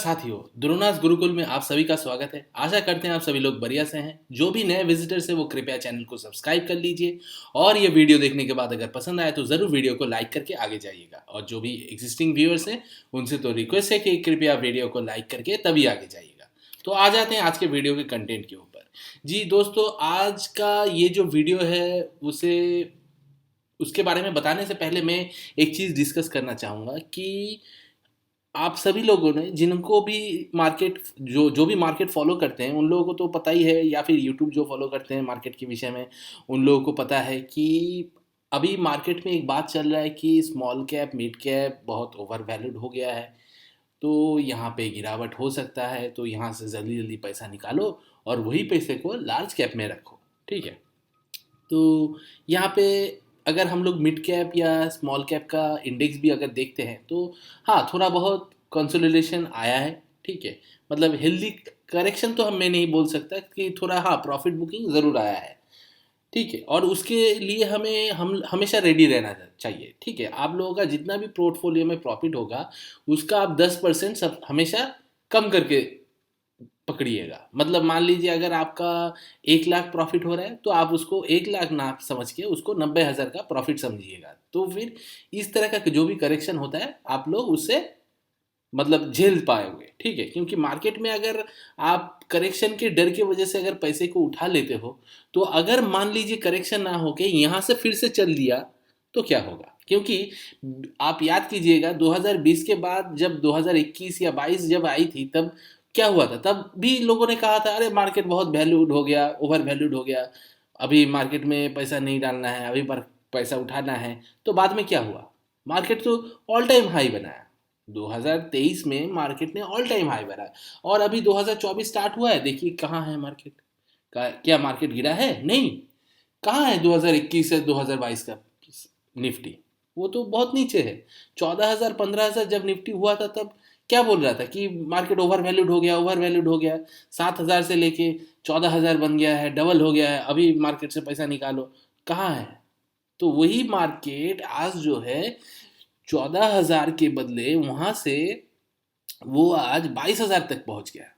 साथियों, द्रोणास गुरुकुल में आप सभी का स्वागत है। आशा करते हैं आप सभी लोग बढ़िया से हैं। जो भी नए विजिटर्स हैं वो कृपया चैनल को सब्सक्राइब कर लीजिए और ये वीडियो देखने के बाद अगर पसंद आए तो ज़रूर वीडियो को लाइक करके आगे जाइएगा। और जो भी एग्जिस्टिंग व्यूअर्स हैं उनसे तो रिक्वेस्ट है कि कृपया वीडियो को लाइक करके तभी आगे जाइएगा। तो आ जाते हैं आज के वीडियो के कंटेंट के ऊपर। जी दोस्तों, आज का ये जो वीडियो है उसके बारे में बताने से पहले मैं एक चीज़ डिस्कस करना चाहूँगा कि आप सभी लोगों ने जिनको भी मार्केट जो जो भी मार्केट फॉलो करते हैं उन लोगों को तो पता ही है, या फिर यूट्यूब जो फॉलो करते हैं मार्केट के विषय में उन लोगों को पता है कि अभी मार्केट में एक बात चल रहा है कि स्मॉल कैप मिड कैप बहुत ओवर वैल्यूड हो गया है। तो यहाँ पे गिरावट हो सकता है, तो यहाँ से जल्दी जल्दी पैसा निकालो और वही पैसे को लार्ज कैप में रखो। ठीक है। तो यहाँ पे अगर हम लोग मिड कैप या स्मॉल कैप का इंडेक्स भी अगर देखते हैं तो हाँ, थोड़ा बहुत कंसोलिडेशन आया है। ठीक है। मतलब हेल्दी करेक्शन तो हम मैं नहीं बोल सकता कि थोड़ा, हाँ, प्रॉफिट बुकिंग ज़रूर आया है। ठीक है। और उसके लिए हम हमेशा रेडी रहना चाहिए। ठीक है। आप लोगों का जितना भी पोर्टफोलियो में प्रॉफिट होगा उसका आप 10% सब हमेशा कम करके पकड़िएगा। मतलब मान लीजिए अगर आपका 1 लाख प्रॉफिट हो रहा है तो आप उसको 1 लाख ना समझ के उसको 90,000 का प्रॉफिट समझिएगा। तो फिर इस तरह का जो भी करेक्शन होता है आप लोग उससे मतलब झेल पाओगे। ठीक है। क्योंकि मार्केट में अगर आप करेक्शन के डर की वजह से अगर पैसे को उठा लेते हो तो अगर मान लीजिए करेक्शन ना होके यहाँ से फिर से चल दिया तो क्या होगा। क्योंकि आप याद कीजिएगा 2020 के बाद जब 2021 या 22 जब आई थी तब क्या हुआ था। तब भी लोगों ने कहा था अरे मार्केट बहुत वैल्यूड हो गया, ओवर वैल्यूड हो गया, अभी मार्केट में पैसा नहीं डालना है, अभी पर पैसा उठाना है। तो बाद में क्या हुआ, मार्केट तो ऑल टाइम हाई बनाया। 2023 में मार्केट ने ऑल टाइम हाई बनाया और अभी 2024 स्टार्ट हुआ है, देखिए कहाँ है मार्केट का। क्या मार्केट गिरा है? नहीं। कहाँ है 2021 से 2022 का निफ्टी? वो तो बहुत नीचे है। 14,000 15,000 जब निफ्टी हुआ था तब क्या बोल रहा था कि मार्केट ओवर वैल्यूड हो गया, ओवर वैल्यूड हो गया। 7,000 से लेके 14,000 बन गया है, डबल हो गया है, अभी मार्केट से पैसा निकालो। कहाँ है? तो वही मार्केट आज जो है 14,000 के बदले वहां से वो आज 22,000 तक पहुंच गया।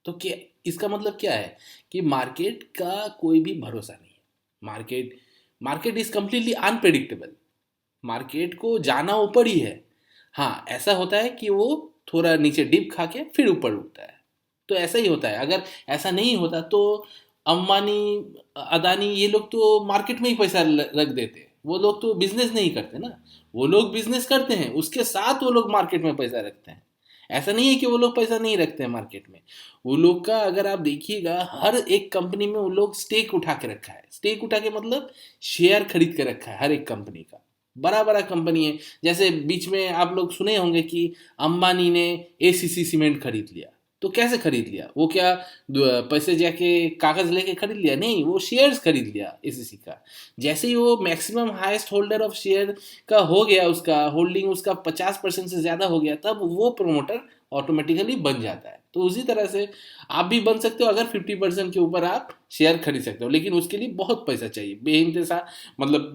तो क्या इसका मतलब क्या है कि मार्केट का कोई भी भरोसा नहीं है। Market market is completely unpredictable. Market को जाना ऊपर ही है। हाँ, ऐसा होता है कि वो थोड़ा नीचे डिप खा के फिर ऊपर उठता है। तो ऐसा ही होता है। अगर ऐसा नहीं होता तो अंबानी, अदानी, ये लोग तो मार्केट में ही पैसा रख देते। वो लोग तो बिजनेस नहीं करते ना। वो लोग बिजनेस करते हैं, उसके साथ वो लोग मार्केट में पैसा रखते हैं। ऐसा नहीं है कि वो लोग पैसा नहीं रखते हैं मार्केट में। वो लोग का अगर आप देखिएगा हर एक कंपनी में वो लोग स्टेक उठा के रखा है। स्टेक उठा के मतलब शेयर खरीद के रखा है हर एक कंपनी का। बड़ा बड़ा कंपनी है। जैसे बीच में आप लोग सुने होंगे कि अंबानी ने एसीसी सीमेंट खरीद लिया। तो कैसे खरीद लिया? वो क्या पैसे जाके कागज लेके खरीद लिया? नहीं, वो शेयर्स खरीद लिया एसीसी का। जैसे ही वो maximum highest holder of share का हो गया, उसका होल्डिंग उसका 50% से ज़्यादा हो गया, तब वो प्रोमोटर ऑटोमेटिकली बन जाता है। तो उसी तरह से आप भी बन सकते हो अगर 50% के ऊपर आप शेयर खरीद सकते हो। लेकिन उसके लिए बहुत पैसा चाहिए, बेइंतहा मतलब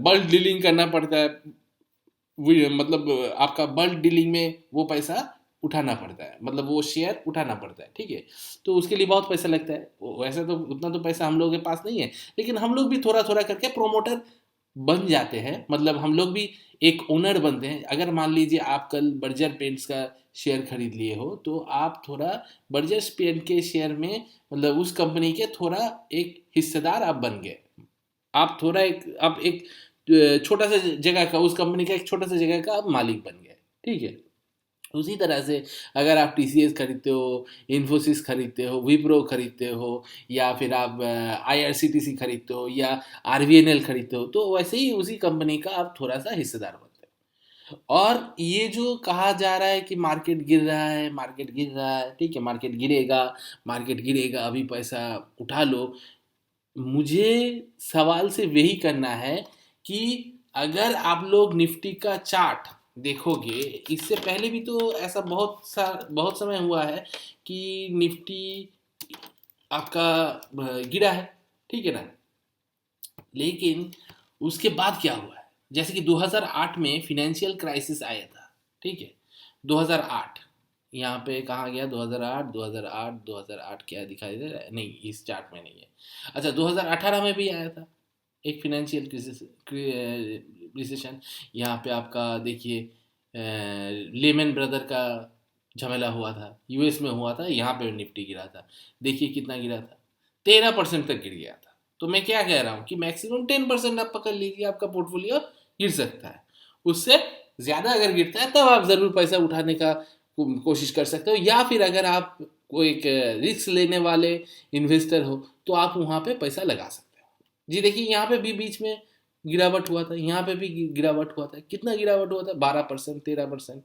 बल्क डीलिंग करना पड़ता है। मतलब आपका बल्क डीलिंग में वो पैसा उठाना पड़ता है, मतलब वो शेयर उठाना पड़ता है। ठीक है। तो उसके लिए बहुत पैसा लगता है। वैसे तो उतना तो पैसा हम लोगों के पास नहीं है, लेकिन हम लोग भी थोड़ा थोड़ा करके प्रोमोटर बन जाते हैं। मतलब हम लोग भी एक ओनर बनते हैं। अगर मान लीजिए आप कल बर्जर पेंट्स का शेयर खरीद लिए हो तो आप थोड़ा बर्जर पेंट के शेयर में, मतलब उस कंपनी के थोड़ा एक हिस्सेदार आप बन गए। आप एक छोटा सा जगह का, उस कंपनी का एक छोटा सा जगह का आप मालिक बन गए। ठीक है। उसी तरह से अगर आप टीसीएस खरीदते हो, इन्फोसिस खरीदते हो, विप्रो खरीदते हो, या फिर आप आईआरसीटीसी खरीदते हो या आरवीएनएल खरीदते हो, तो वैसे ही उसी कंपनी का आप थोड़ा सा हिस्सेदार बनते हो। और ये जो कहा जा रहा है कि मार्केट गिर रहा है, मार्केट गिर रहा है, ठीक है, मार्केट गिरेगा, मार्केट गिरेगा, अभी पैसा उठा लो। मुझे सवाल सिर्फ यही करना है कि अगर आप लोग निफ्टी का चार्ट देखोगे, इससे पहले भी तो ऐसा बहुत समय हुआ है कि निफ्टी आपका गिरा है। ठीक है ना। लेकिन उसके बाद क्या हुआ है, जैसे कि 2008 में फिनेंशियल क्राइसिस आया था। ठीक है। 2008 यहाँ पे कहाँ गया, 2008, 2008, 2008 क्या दिखाई दे रहा है, नहीं इस चार्ट में नहीं है। अच्छा 2018 में भी आया था एक फिनेंशियल रिसेशन। यहाँ पे आपका देखिए लेमन ब्रदर का झमेला हुआ था, यूएस में हुआ था, यहाँ पे निफ्टी गिरा था। देखिए कितना गिरा था, 13% तक गिर गया था। तो मैं क्या कह रहा हूँ कि मैक्सिमम 10% आप पकड़ लीजिए, आपका पोर्टफोलियो गिर सकता है। उससे ज़्यादा अगर गिरता है तब आप ज़रूर पैसा उठाने का कोशिश कर सकते हो, या फिर अगर आप कोई एक रिस्क लेने वाले इन्वेस्टर हो तो आप वहाँ पे पैसा लगा सकते हो। जी देखिए यहाँ पे भी बीच में गिरावट हुआ था, यहाँ पे भी गिरावट हुआ था। कितना गिरावट हुआ था, 12%, 13%,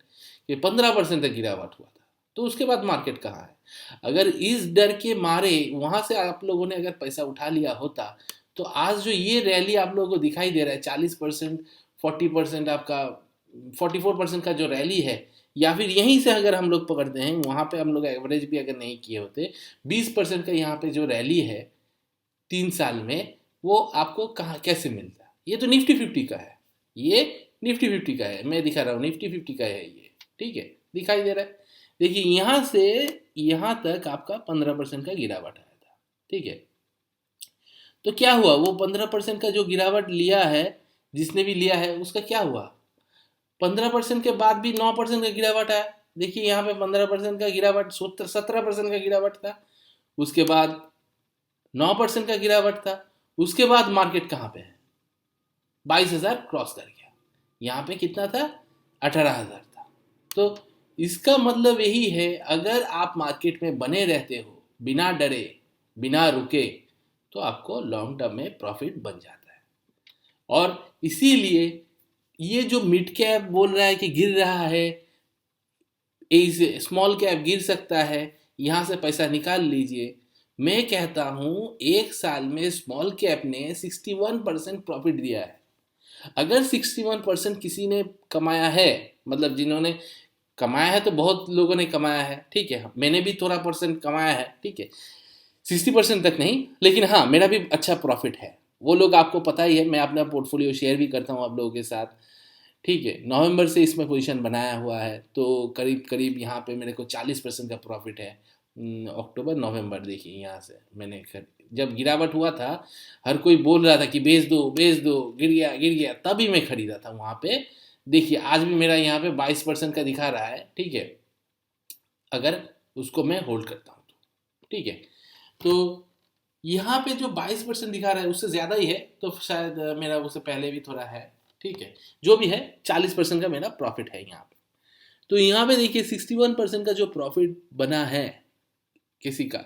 ये 15% तक गिरावट हुआ था। तो उसके बाद मार्केट कहाँ है। अगर इस डर के मारे वहाँ से आप लोगों ने अगर पैसा उठा लिया होता तो आज जो ये रैली आप लोगों को दिखाई दे रहा है 40%, 40% आपका 44% का जो रैली है, या फिर यहीं से अगर हम लोग पकड़ते हैं, वहाँ पे हम लोग एवरेज भी अगर नहीं किए होते, 20% का यहाँ पे जो रैली है 3 साल में, वो आपको कहाँ कैसे मिलता है। ये तो निफ्टी 50 का है, ये निफ्टी 50 का है, मैं दिखा रहा हूँ निफ्टी 50 का है ये, ठीक है, दिखाई दे रहा है। देखिए यहाँ से यहाँ तक आपका 15% का गिरावट आया था, ठीक है। तो क्या हुआ, वो 15% का जो गिरावट लिया है, जिसने भी लिया है उसका क्या हुआ, 15% के बाद भी 9% का गिरावट आया। देखिए यहाँ पे 15% का गिरावट, 17% का गिरावट था, उसके बाद 9% का गिरावट था, उसके बाद मार्केट कहाँ पे है, 22,000 क्रॉस कर गया। यहाँ पे कितना था, 18,000 था। तो इसका मतलब यही है, अगर आप मार्केट में बने रहते हो बिना डरे बिना रुके, तो आपको लॉन्ग टर्म में प्रॉफिट बन जाता है। और इसीलिए ये जो मिड कैप बोल रहा है कि गिर रहा है, इस स्मॉल कैप गिर सकता है, यहाँ से पैसा निकाल लीजिए, मैं कहता हूँ एक साल में स्मॉल कैप ने 61% प्रॉफिट दिया है। अगर 61% किसी ने कमाया है, मतलब जिन्होंने कमाया है तो बहुत लोगों ने कमाया है, ठीक है, मैंने भी थोड़ा परसेंट कमाया है, ठीक है, 60% तक नहीं, लेकिन हाँ मेरा भी अच्छा प्रॉफिट है। वो लोग आपको पता ही है, मैं अपना पोर्टफोलियो शेयर भी करता हूँ आप लोगों के साथ, ठीक है। नवंबर से इसमें पोजीशन बनाया हुआ है, तो करीब करीब यहाँ पे मेरे को 40% का प्रॉफिट है। अक्टूबर नवंबर देखिए, यहाँ से मैंने जब गिरावट हुआ था, हर कोई बोल रहा था कि बेच दो बेच दो, गिर गया, तभी मैं खरीदा था वहाँ पे। देखिए आज भी मेरा यहाँ पे 22% का दिखा रहा है, ठीक है, अगर उसको मैं होल्ड करता हूँ तो, ठीक है। तो यहाँ पे जो 22% दिखा रहा है उससे ज़्यादा ही है, तो शायद मेरा उससे पहले भी थोड़ा है, ठीक है, जो भी है 40% का मेरा प्रॉफिट है यहाँ पे। तो यहाँ पे देखिए 61% का जो प्रॉफिट बना है किसी का,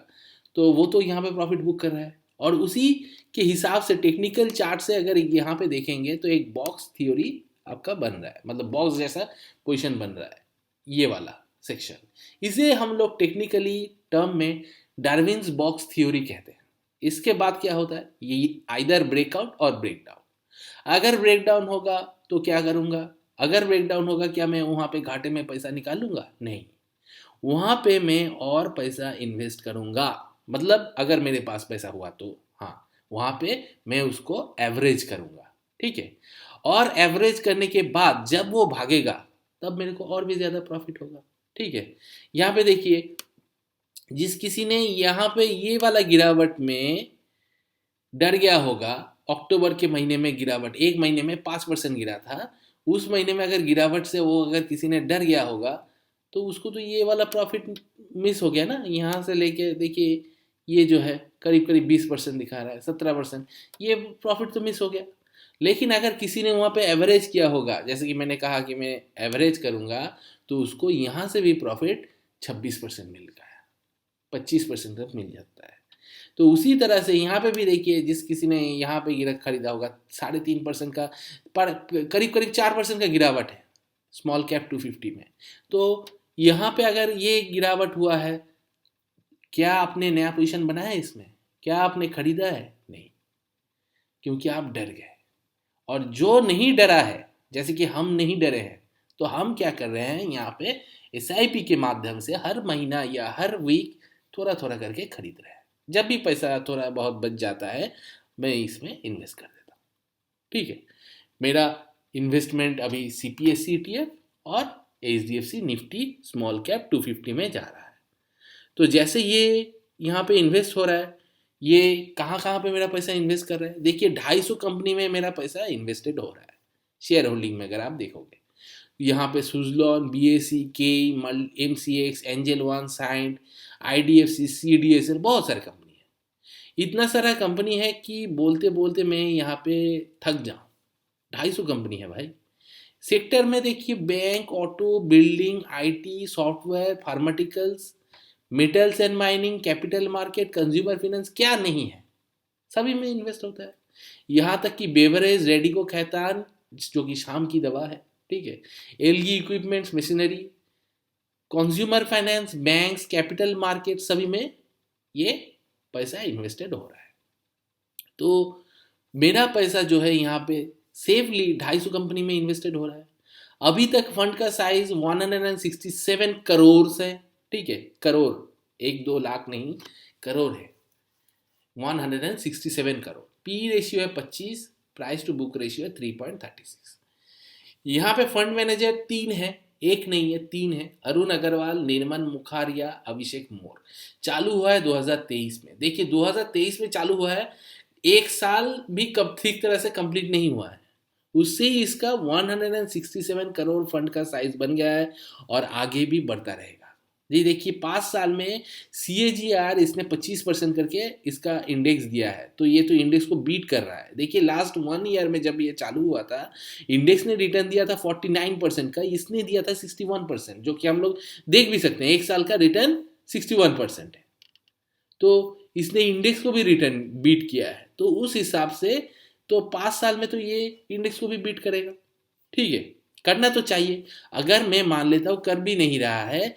तो वो तो यहाँ पे प्रॉफिट बुक कर रहा है। और उसी के हिसाब से टेक्निकल चार्ट से अगर यहाँ पे देखेंगे तो एक बॉक्स थ्योरी आपका बन रहा है, मतलब बॉक्स जैसा पोजिशन बन रहा है, ये वाला सेक्शन। इसे हम लोग टेक्निकली टर्म में डार्विन्स बॉक्स थ्योरी कहते हैं। इसके बाद क्या होता है, ये आइदर ब्रेकआउट और ब्रेकडाउन। अगर ब्रेकडाउन होगा तो क्या करूँगा, अगर ब्रेकडाउन होगा क्या मैं वहाँ पे घाटे में पैसा निकालूंगा, नहीं, वहाँ पे मैं और पैसा इन्वेस्ट करूँगा। मतलब अगर मेरे पास पैसा हुआ तो हाँ, वहाँ पे मैं उसको एवरेज करूँगा, ठीक है। और एवरेज करने के बाद जब वो भागेगा तब मेरे को और भी ज़्यादा प्रॉफिट होगा, ठीक है। यहाँ पे देखिए, जिस किसी ने यहाँ पे ये वाला गिरावट में डर गया होगा, अक्टूबर के महीने में गिरावट, एक महीने में 5% गिरा था, उस महीने में अगर गिरावट से वो अगर किसी ने डर गया होगा, तो उसको तो ये वाला प्रॉफिट मिस हो गया ना। यहाँ से लेके देखिए ये जो है करीब करीब 20% दिखा रहा है, 17%, ये प्रॉफिट तो मिस हो गया। लेकिन अगर किसी ने वहाँ पे एवरेज किया होगा, जैसे कि मैंने कहा कि मैं एवरेज करूँगा, तो उसको यहाँ से भी प्रॉफिट 26% मिल गया, 25% तक मिल जाता है। तो उसी तरह से यहाँ पे भी देखिए, जिस किसी ने यहाँ पे गिरा खरीदा होगा 3.5% का, पर करीब करीब 4% का गिरावट है स्मॉल कैप 250 में। तो यहाँ पे अगर ये गिरावट हुआ है, क्या आपने नया पोजीशन बनाया है इसमें, क्या आपने खरीदा है, नहीं, क्योंकि आप डर गए। और जो नहीं डरा है, जैसे कि हम नहीं डरे हैं, तो हम क्या कर रहे हैं, यहाँ पे SIP के माध्यम से हर महीना या हर वीक थोड़ा थोड़ा करके खरीद रहे हैं। जब भी पैसा थोड़ा बहुत बच जाता है मैं इसमें इन्वेस्ट कर देता हूँ, ठीक है। मेरा इन्वेस्टमेंट अभी CPSE ETF और HDFC निफ्टी स्मॉल कैप 250 में जा रहा है। तो जैसे ये यहाँ पे इन्वेस्ट हो रहा है, ये कहाँ कहाँ पे मेरा पैसा इन्वेस्ट कर रहा है, देखिए 250 कंपनी में मेरा पैसा इन्वेस्टेड हो रहा है शेयर होल्डिंग में। अगर आप देखोगे यहाँ पे सुजलॉन, BSE, के MCX, Angel One, Cyient, IDFC, CDSL, बहुत सारे कंपनी है। इतना सारा कंपनी है कि बोलते बोलते मैं यहाँ पे थक जाऊँ। 250 कंपनी है भाई। सेक्टर में देखिए bank, auto, building, IT, software, pharmaceuticals, metals and mining, capital market, consumer finance, क्या नहीं है, सभी में इन्वेस्ट होता है। यहाँ तक कि बेवरेज, रेडिको खैतान जो कि शाम की दवा है, ठीक है, LG equipments, machinery, consumer finance, banks, capital market, सभी में ये पैसा इन्वेस्टेड हो रहा है। तो मेरा पैसा जो है यहाँ पे सेफली 250 कंपनी में इन्वेस्टेड हो रहा है। अभी तक फंड का साइज 167 करोड़ है, ठीक है, करोड़, 1-2 लाख नहीं, करोड़ है, 167 करोड़। पी रेशियो है 25, प्राइस टू बुक रेशियो है 3.36। यहाँ पे फंड मैनेजर 3 है, एक नहीं है, 3 है, अरुण अग्रवाल, निर्मल मुखारिया, अभिषेक मोर। चालू हुआ है 2023 में। देखिए 2023 में चालू हुआ है, एक साल भी कब ठीक तरह से कंप्लीट नहीं हुआ है, उससे ही इसका 167 करोड़ फंड का साइज बन गया है और आगे भी बढ़ता रहेगा। जी देखिए 5 साल में CAGR इसने 25% करके इसका इंडेक्स दिया है, तो ये तो इंडेक्स को बीट कर रहा है। देखिए लास्ट 1 ईयर में जब ये चालू हुआ था, इंडेक्स ने रिटर्न दिया था 49% का, इसने दिया था 61%, जो कि हम लोग देख भी सकते हैं, एक साल का रिटर्न 61% है। तो इसने इंडेक्स को भी रिटर्न बीट किया है, तो उस हिसाब से तो 5 साल में तो ये इंडेक्स को भी बीट करेगा, ठीक है, करना तो चाहिए। अगर मैं मान लेता हूँ कर भी नहीं रहा है,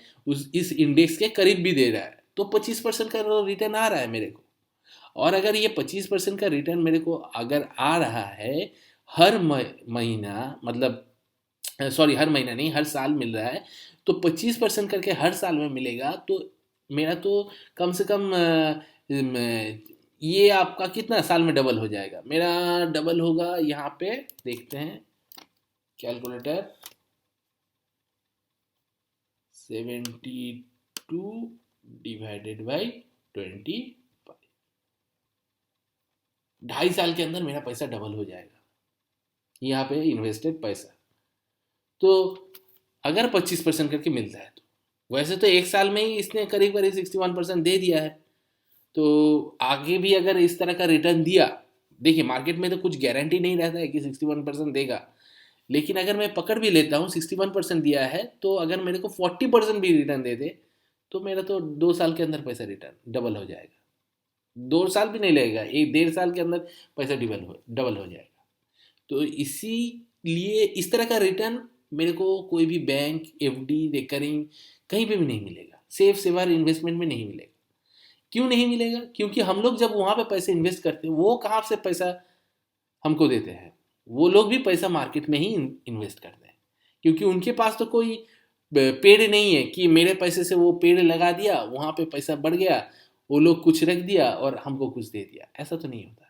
इस इंडेक्स के करीब भी दे रहा है, तो 25% का रिटर्न आ रहा है मेरे को। और अगर ये 25% का रिटर्न मेरे को अगर आ रहा है हर महीना, मतलब सॉरी हर महीना नहीं, हर साल मिल रहा है, तो 25% करके हर साल में मिलेगा, तो मेरा तो कम से कम ये आपका कितना साल में डबल हो जाएगा। मेरा डबल होगा, यहाँ पे देखते हैं कैलकुलेटर, 72 डिवाइडेड बाई 25, 2.5 साल के अंदर मेरा पैसा डबल हो जाएगा, यहाँ पे इन्वेस्टेड पैसा। तो अगर 25% करके मिलता है, तो वैसे तो एक साल में ही इसने करीब करीब 61% दे दिया है, तो आगे भी अगर इस तरह का रिटर्न दिया, देखिए मार्केट में तो कुछ गारंटी नहीं रहता है कि 61% देगा, लेकिन अगर मैं पकड़ भी लेता हूँ 61% दिया है, तो अगर मेरे को 40% भी रिटर्न दे दे, तो मेरा तो 2 साल के अंदर पैसा रिटर्न डबल हो जाएगा। 2 साल भी नहीं लगेगा, 1-1.5 साल के अंदर पैसा डबल हो जाएगा। तो इसीलिए इस तरह का रिटर्न मेरे को कोई भी बैंक, FD, रिकरिंग कहीं पे भी नहीं मिलेगा, सेफ सेवर इन्वेस्टमेंट में नहीं मिलेगा। क्यों नहीं मिलेगा? क्योंकि हम लोग जब वहाँ पे पैसे इन्वेस्ट करते हैं, वो कहाँ से पैसा हमको देते हैं, वो लोग भी पैसा मार्केट में ही इन्वेस्ट करते हैं, क्योंकि उनके पास तो कोई पेड़ नहीं है कि मेरे पैसे से वो पेड़ लगा दिया, वहाँ पे पैसा बढ़ गया, वो लोग कुछ रख दिया और हमको कुछ दे दिया, ऐसा तो नहीं होता।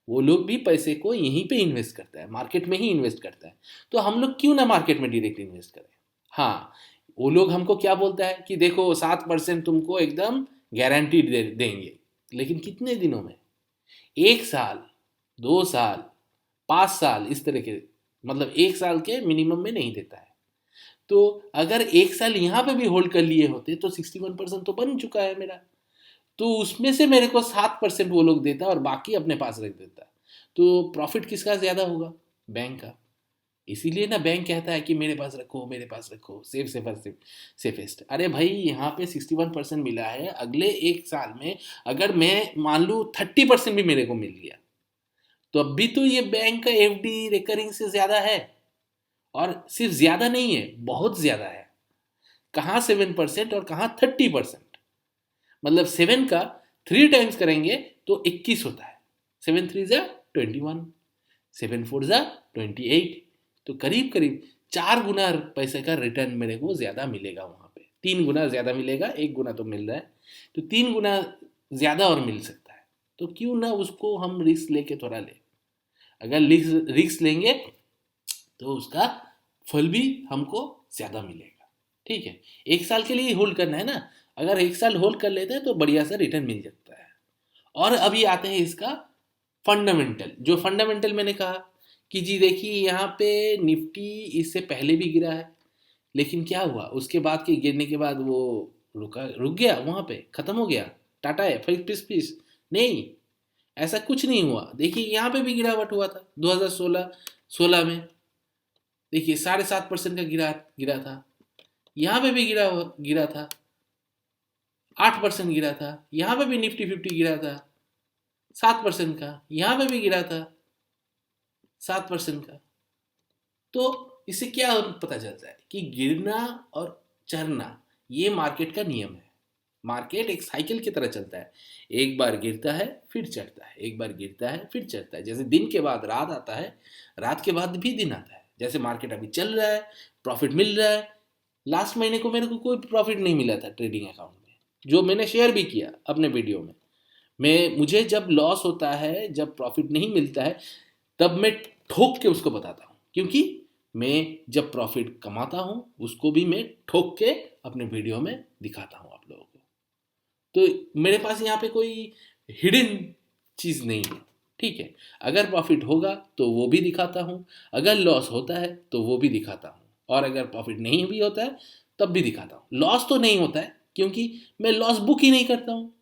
वो लोग भी पैसे को यहीं पे इन्वेस्ट करता है, मार्केट में ही इन्वेस्ट करता है। तो हम लोग क्यों ना मार्केट में डायरेक्ट इन्वेस्ट करें। हाँ, वो लोग हमको क्या बोलता है कि देखो 7% तुमको एकदम गारंटीड देंगे, लेकिन कितने दिनों में, 1 साल, 2 साल, 5 साल, इस तरह के, मतलब 1 साल के मिनिमम में नहीं देता है। तो अगर 1 साल यहाँ पे भी होल्ड कर लिए होते तो 61% तो बन चुका है मेरा, तो उसमें से मेरे को 7% वो लोग देता और बाकी अपने पास रख देता, तो प्रॉफिट किसका ज़्यादा होगा? बैंक का। इसीलिए ना बैंक कहता है कि मेरे पास रखो, मेरे पास रखो, सेफ सेफर सेफेस्ट। अरे भाई यहाँ पे 61% मिला है, अगले 1 साल में अगर मैं मान लूँ 30% भी मेरे को मिल गया, तो अब भी तो ये बैंक का FD रिकरिंग से ज़्यादा है, और सिर्फ ज़्यादा नहीं है, बहुत ज़्यादा है। कहाँ 7% और कहाँ 30%, मतलब 7 का 3 टाइम्स करेंगे तो 21 होता है, 7 3 = 21, 7 4 = 28, तो करीब करीब 4 गुना पैसे का रिटर्न मेरे को ज़्यादा मिलेगा वहाँ पे, 3 गुना ज़्यादा मिलेगा, 1 गुना तो मिल रहा है, तो 3 गुना ज़्यादा और मिल सकता है। तो क्यों ना उसको हम रिस्क लेके थोड़ा ले, अगर रिस्क लेंगे तो उसका फल भी हमको ज़्यादा मिलेगा। ठीक है, 1 साल के लिए होल्ड करना है ना, अगर 1 साल होल्ड कर लेते हैं तो बढ़िया सा रिटर्न मिल जाता है। और अभी आते हैं इसका फंडामेंटल। जो फंडामेंटल मैंने कहा कि जी देखिए यहाँ पे निफ्टी इससे पहले भी गिरा है, लेकिन क्या हुआ उसके बाद के गिरने के बाद वो रुक गया, वहाँ पे ख़त्म हो गया, टाटा है फिर पिस पिस। नहीं, ऐसा कुछ नहीं हुआ। देखिए यहाँ पे भी गिरावट हुआ था 2016 में, देखिए 7.5% का गिरा गिरा था। यहाँ पे भी गिरा था, 8% गिरा था। यहाँ पे भी निफ्टी 50 गिरा था 7% का। यहाँ पे भी गिरा था 7% का। तो इससे क्या पता चलता है कि गिरना और चढ़ना ये मार्केट का नियम है। मार्केट एक साइकिल की तरह चलता है, एक बार गिरता है फिर चढ़ता है, एक बार गिरता है फिर चढ़ता है। जैसे दिन के बाद रात आता है, रात के बाद भी दिन आता है। जैसे मार्केट अभी चल रहा है, प्रॉफिट मिल रहा है। लास्ट महीने को मेरे को कोई प्रॉफिट नहीं मिला था ट्रेडिंग अकाउंट में, जो मैंने शेयर भी किया अपने वीडियो में। मुझे जब लॉस होता है, जब प्रॉफिट नहीं मिलता है, तब मैं ठोक के उसको बताता हूँ, क्योंकि मैं जब प्रॉफिट कमाता हूँ उसको भी मैं ठोक के अपने वीडियो में दिखाता हूँ आप लोगों को। तो मेरे पास यहाँ पे कोई हिडन चीज़ नहीं है। ठीक है, अगर प्रॉफिट होगा तो वो भी दिखाता हूँ, अगर लॉस होता है तो वो भी दिखाता हूँ, और अगर प्रॉफिट नहीं भी होता है तब भी दिखाता हूँ। लॉस तो नहीं होता है क्योंकि मैं लॉस बुक ही नहीं करता हूँ।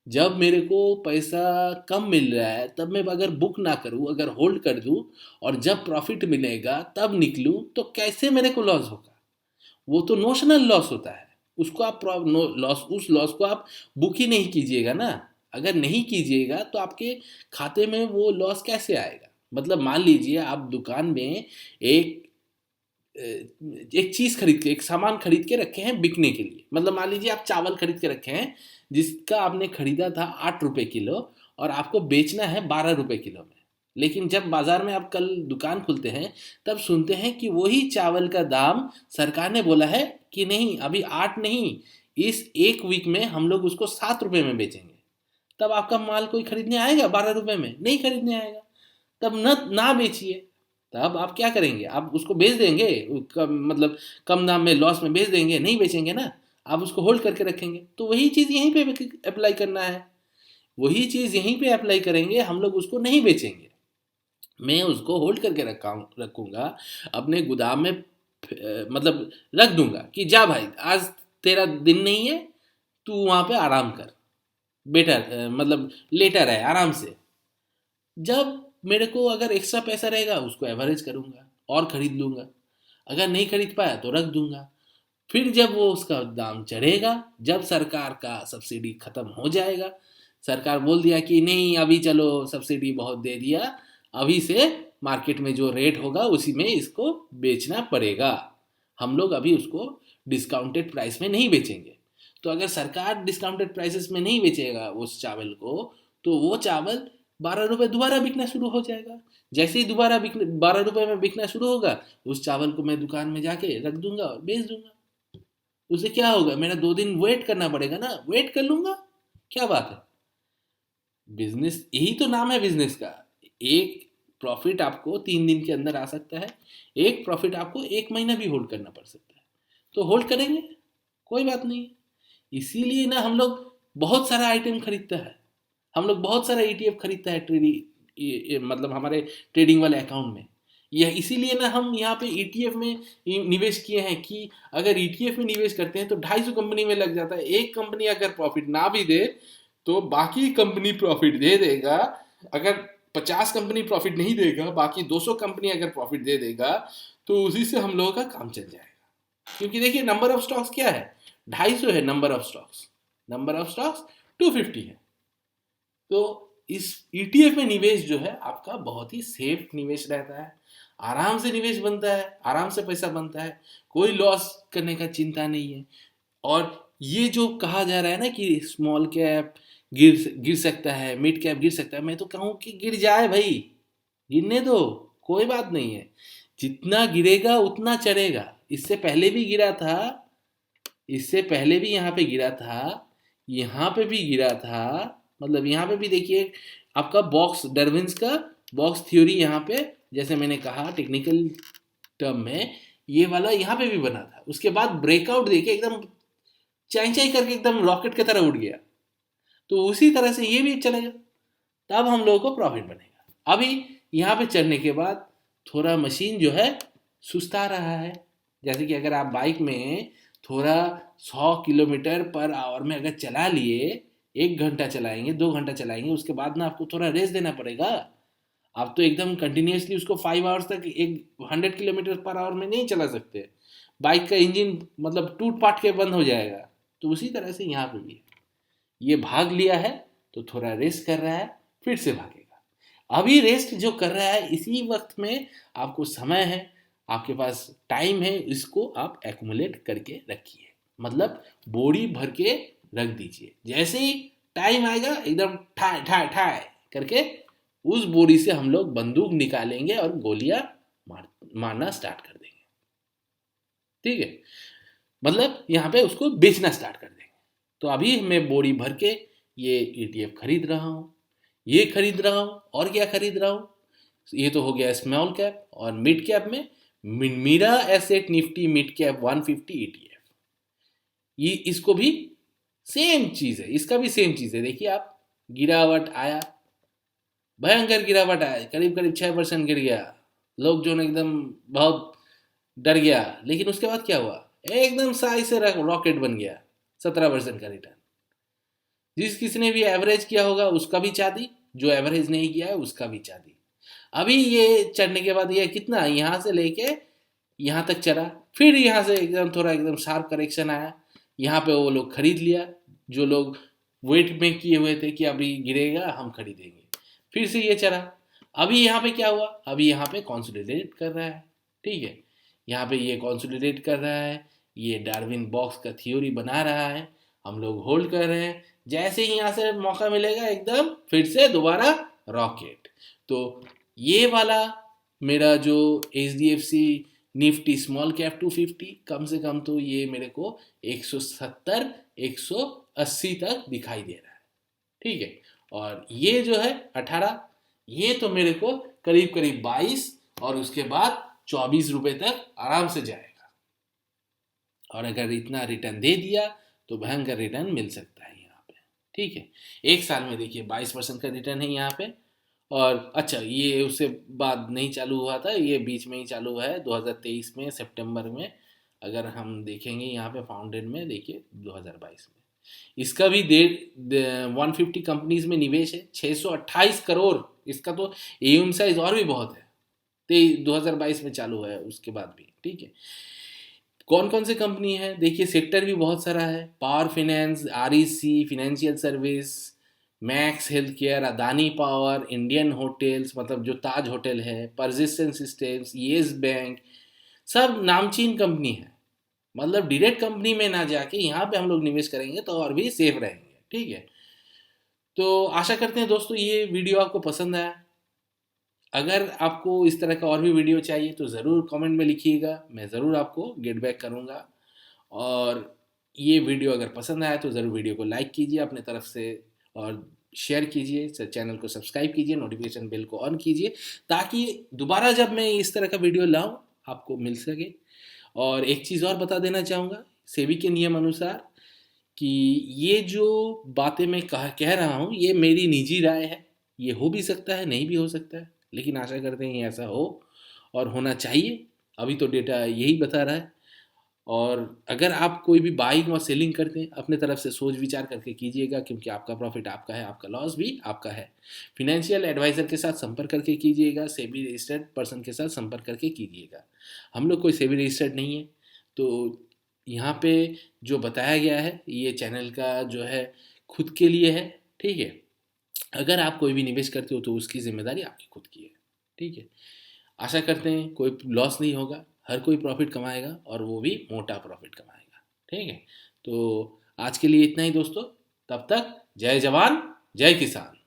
जब मेरे को पैसा कम मिल रहा है तब मैं अगर बुक ना करूँ, अगर होल्ड कर दूँ, और जब प्रॉफिट मिलेगा तब निकलूँ, तो कैसे मेरे को लॉस होगा? वो तो नोशनल लॉस होता है। उसको आप लॉस, उस लॉस को आप बुक ही नहीं कीजिएगा ना। अगर नहीं कीजिएगा तो आपके खाते में वो लॉस कैसे आएगा? मतलब मान लीजिए आप दुकान में एक एक चीज़ खरीद के, एक सामान खरीद के रखे हैं बिकने के लिए। मतलब मान लीजिए आप चावल खरीद के रखे हैं, जिसका आपने खरीदा था 8 रुपये किलो, और आपको बेचना है 12 रुपये किलो में। लेकिन जब बाजार में आप कल दुकान खुलते हैं तब सुनते हैं कि वही चावल का दाम सरकार ने बोला है कि नहीं, अभी 8 नहीं, इस एक वीक में हम लोग उसको 7 रुपये में बेचेंगे। तब आपका माल कोई खरीदने आएगा 12 रुपये में? नहीं खरीदने आएगा। तब न ना बेचिए। तब आप क्या करेंगे? आप उसको बेच देंगे, मतलब कम दाम में, लॉस में बेच देंगे? नहीं बेचेंगे ना, आप उसको होल्ड करके रखेंगे। तो वही चीज़ यहीं पे अप्लाई करना है, वही चीज़ यहीं पे अप्लाई करेंगे। हम लोग उसको नहीं बेचेंगे, मैं उसको होल्ड करके रखूँगा अपने गोदाम में, मतलब रख दूंगा कि जा भाई, आज तेरा दिन नहीं है, तू वहाँ पे आराम कर, बेटर मतलब लेटा रहे आराम से। जब मेरे को अगर एक्स्ट्रा पैसा रहेगा उसको एवरेज करूँगा और ख़रीद लूँगा, अगर नहीं खरीद पाया तो रख दूँगा। फिर जब वो उसका दाम चढ़ेगा, जब सरकार का सब्सिडी ख़त्म हो जाएगा, सरकार बोल दिया कि नहीं अभी चलो सब्सिडी बहुत दे दिया, अभी से मार्केट में जो रेट होगा उसी में इसको बेचना पड़ेगा, हम लोग अभी उसको डिस्काउंटेड प्राइस में नहीं बेचेंगे। तो अगर सरकार डिस्काउंटेड प्राइसेस में नहीं बेचेगा उस चावल को, तो वो चावल 12 रुपये दोबारा बिकना शुरू हो जाएगा। जैसे ही दोबारा बिकने 12 रुपये में बिकना शुरू होगा, उस चावल को मैं दुकान में जाके रख दूंगा और बेच दूंगा। उससे क्या होगा? मेरा 2 दिन वेट करना पड़ेगा ना, वेट कर लूंगा, क्या बात है। बिजनेस यही तो नाम है बिजनेस का। एक प्रॉफिट आपको 3 दिन के अंदर आ सकता है, एक प्रॉफिट आपको 1 महीना भी होल्ड करना पड़ सकता है। तो होल्ड करेंगे, कोई बात नहीं। इसीलिए ना हम लोग बहुत सारा आइटम खरीदता है, हम लोग बहुत सारा ETF खरीदता है ट्रेडिंग, मतलब हमारे ट्रेडिंग वाले अकाउंट में। यह इसीलिए ना हम यहाँ पे ETF में निवेश किए हैं कि अगर ETF में निवेश करते हैं तो 250 कंपनी में लग जाता है। एक कंपनी अगर प्रॉफिट ना भी दे तो बाकी कंपनी प्रॉफिट दे देगा। अगर 50 कंपनी प्रॉफिट नहीं देगा, बाकी 200 कंपनी अगर प्रॉफिट दे देगा, तो उसी से हम लोगों का काम चल जाएगा। क्योंकि देखिए नंबर ऑफ स्टॉक्स क्या है, 250 है number of stocks, number of stocks 250 है। तो इस ETF में निवेश जो है आपका बहुत ही सेफ निवेश रहता है, आराम से निवेश बनता है, आराम से पैसा बनता है, कोई लॉस करने का चिंता नहीं है। और ये जो कहा जा रहा है ना कि स्मॉल कैप गिर सकता है, मिड कैप गिर सकता है, मैं तो कहूँ कि गिर जाए भाई, गिरने दो, कोई बात नहीं है। जितना गिरेगा उतना चढ़ेगा। इससे पहले भी गिरा था, इससे पहले भी यहाँ पे गिरा था, यहाँ पे भी गिरा था। मतलब यहाँ पे भी देखिए आपका बॉक्स डार्विन्स का बॉक्स थ्योरी, यहाँ पे जैसे मैंने कहा टेक्निकल टर्म में, ये वाला यहाँ पे भी बना था, उसके बाद ब्रेकआउट देके एकदम चाई चाई करके एकदम रॉकेट की तरह उड़ गया। तो उसी तरह से ये भी चलेगा, तब हम लोगों को प्रॉफिट बनेगा। अभी यहाँ पे चढ़ने के बाद थोड़ा मशीन जो है सुस्ता रहा है। जैसे कि अगर आप बाइक में थोड़ा 100 किलोमीटर पर आवर में अगर चला लिए, 1 घंटा चलाएंगे, 2 घंटा चलाएंगे, उसके बाद ना आपको थोड़ा रेस्ट देना पड़ेगा। आप तो एकदम कंटिन्यूसली उसको 5 आवर्स तक एक 100 किलोमीटर पर आवर में नहीं चला सकते। बाइक का इंजन मतलब टूट पाट के बंद हो जाएगा। तो उसी तरह से यहाँ पे भी है, ये भाग लिया है तो थोड़ा रेस्ट कर रहा है, फिर से भागेगा। अभी रेस्ट जो कर रहा है, इसी वक्त में आपको समय है, आपके पास टाइम है, इसको आप एक्यूमुलेट करके रखिए, मतलब बोरी भर के रख दीजिए। जैसे ही टाइम आएगा एकदम ठाए ठाए ठाए करके उस बोरी से हम लोग बंदूक निकालेंगे और गोलियां मारना स्टार्ट कर देंगे। ठीक है, मतलब यहाँ पे उसको बेचना स्टार्ट कर देंगे। तो अभी मैं बोरी भर के ये ETF खरीद रहा हूँ, ये खरीद रहा हूँ, और क्या खरीद रहा हूँ, ये तो हो गया स्मॉल कैप। और मिड कैप में Mirae asset Nifty mid cap 150 ETF, ये इसको भी सेम चीज है, इसका भी सेम चीज है। देखिए आप, गिरावट आया, भयंकर गिरावट आया, करीब करीब 6% गिर गया, लोग जो एकदम बहुत डर गया। लेकिन उसके बाद क्या हुआ, एकदम साई से रॉकेट बन गया, 17% का रिटर्न। जिस किसने भी एवरेज किया होगा उसका भी चादी, जो एवरेज नहीं किया है उसका भी चादी। अभी ये चढ़ने के बाद ये कितना, यहाँ से लेके यहाँ तक चढ़ा, फिर यहाँ से एकदम थोड़ा एकदम शार्प करेक्शन आया, यहाँ पे वो लोग खरीद लिया, जो लोग वेट में किए हुए थे कि अभी गिरेगा हम खरीदेंगे, फिर से ये चढ़ा। अभी यहाँ पे क्या हुआ, अभी यहाँ पे कॉन्सोलिडेट कर रहा है। ठीक है, यहाँ पे ये कॉन्सोलिडेट कर रहा है, ये डार्विन बॉक्स का थ्योरी बना रहा है, हम लोग होल्ड कर रहे हैं। जैसे ही यहाँ से मौका मिलेगा एकदम फिर से दोबारा रॉकेट। तो ये वाला मेरा जो HDFC निफ्टी स्मॉल कैप 250, कम से कम तो ये मेरे को 170 180 तक दिखाई दे रहा है। ठीक है, और ये जो है 18, ये तो मेरे को करीब करीब 22 और उसके बाद 24 रुपए तक आराम से जाएगा। और अगर इतना रिटर्न दे दिया तो भयंकर रिटर्न मिल सकता है यहाँ पे। ठीक है, एक साल में देखिए 22% का रिटर्न है यहाँ पे। और अच्छा, ये उससे बाद नहीं चालू हुआ था, ये बीच में ही चालू हुआ है 2023 में सितंबर में। अगर हम देखेंगे यहाँ पे फाउंडेड में, देखिए 2022 में इसका भी 150 कंपनीज में निवेश है, 628 करोड़। इसका तो AUM साइज और भी बहुत है, 2022 में चालू है उसके बाद भी। ठीक है, कौन कौन से कंपनी है देखिए, सेक्टर भी बहुत सारा है, power finance, REC financial service, max health care, Adani power, Indian hotels मतलब जो ताज होटल है, परसिस्टेंट सिस्टम्स, येस बैंक, सब नामचीन कंपनी है। मतलब डायरेक्ट कंपनी में ना जाके यहाँ पे हम लोग निवेश करेंगे तो और भी सेफ रहेंगे। ठीक है, तो आशा करते हैं दोस्तों ये वीडियो आपको पसंद आया। अगर आपको इस तरह का और भी वीडियो चाहिए तो ज़रूर कमेंट में लिखिएगा, मैं ज़रूर आपको गेट बैक करूँगा। और ये वीडियो अगर पसंद आया तो ज़रूर वीडियो को लाइक कीजिए अपने तरफ से, और शेयर कीजिए, चैनल को सब्सक्राइब कीजिए, नोटिफिकेशन बेल को ऑन कीजिए, ताकि दोबारा जब मैं इस तरह का वीडियो लाऊं आपको मिल सके। और एक चीज़ और बता देना चाहूँगा, सेबी के नियम अनुसार कि ये जो बातें मैं कह रहा हूँ ये मेरी निजी राय है, ये हो भी सकता है नहीं भी हो सकता है, लेकिन आशा करते हैं ये ऐसा हो और होना चाहिए। अभी तो डेटा यही बता रहा है। और अगर आप कोई भी बाइंग और सेलिंग करते हैं अपने तरफ से सोच विचार करके कीजिएगा, क्योंकि आपका प्रॉफिट आपका है, आपका लॉस भी आपका है। फिनेंशियल एडवाइज़र के साथ संपर्क करके कीजिएगा, सेबी रजिस्टर्ड पर्सन के साथ संपर्क करके कीजिएगा। हम लोग कोई सेबी रजिस्टर्ड नहीं है, तो यहाँ पे जो बताया गया है ये चैनल का जो है खुद के लिए है। ठीक है, अगर आप कोई भी निवेश करते हो तो उसकी जिम्मेदारी आपकी खुद की है। ठीक है, आशा करते हैं कोई लॉस नहीं होगा, हर कोई प्रॉफिट कमाएगा और वो भी मोटा प्रॉफिट कमाएगा। ठीक है, तो आज के लिए इतना ही दोस्तों, तब तक जय जवान जय किसान।